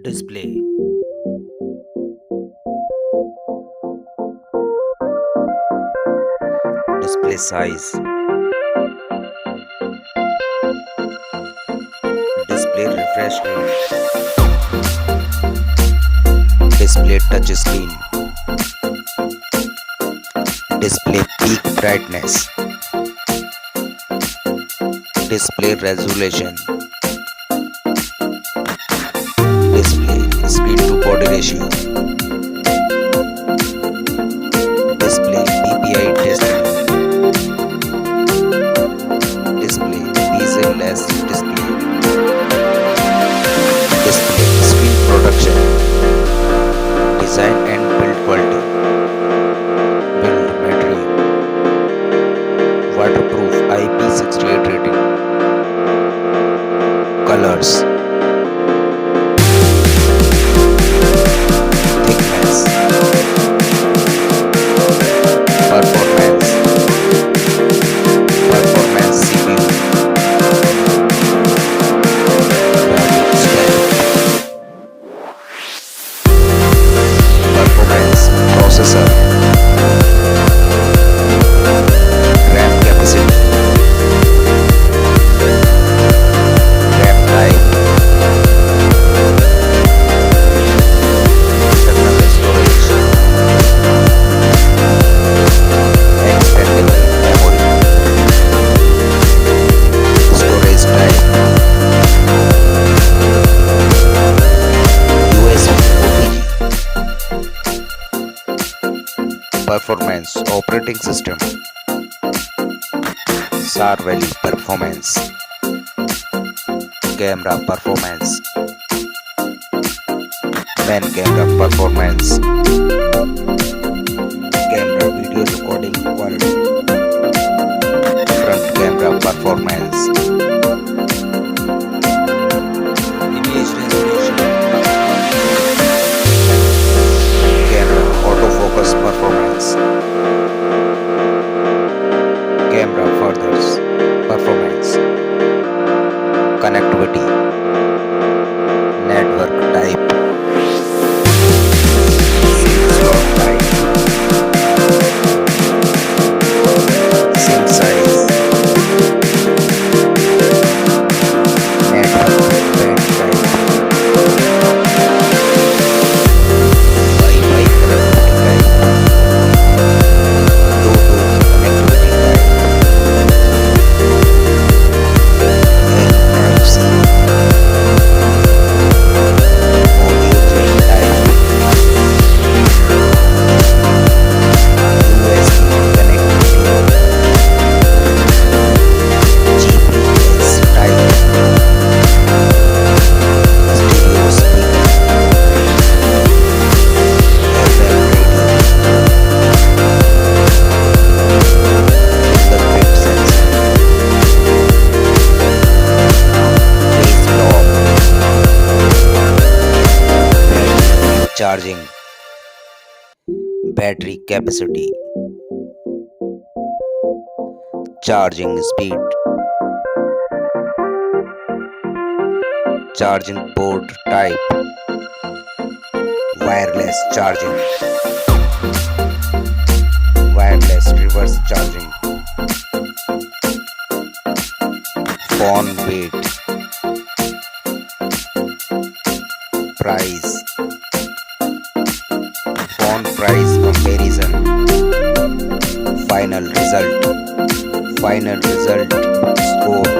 Display. Display size. Display refresh rate. Display touch screen. Display peak brightness. Display resolution. Display screen to body ratio. Display PPI testing. Display bezel-less display. Display screen production. Design and build quality. Build material. Waterproof IP68 rating. Colors. Thickness. Performance. Performance CPU. Graphics type. Performance processor. RAM capacity. RAM type. Internal storage. Extendable memory. Storage type. USB OTG. Performance operating system. SAR value performance. Camera performance. Main camera performance. Camera video recording quality. Front camera performance. Image resolution. Camera autofocus performance. Camera furthers performance. Connectivity. Network type. SIM slot type. SIM size. Network band type. Wi-Fi connectivity type. Bluetooth connectivity type. NFC. Audio jack type. USB connectivity. GPS type. Stereo speaker. FM radio. Fingerprint sensor. Face lock. Charging. Battery capacity. Charging speed. Charging port type. Wireless charging. Wireless reverse charging. Phone weight. Price. Phone price comparison. Final result. Final result score.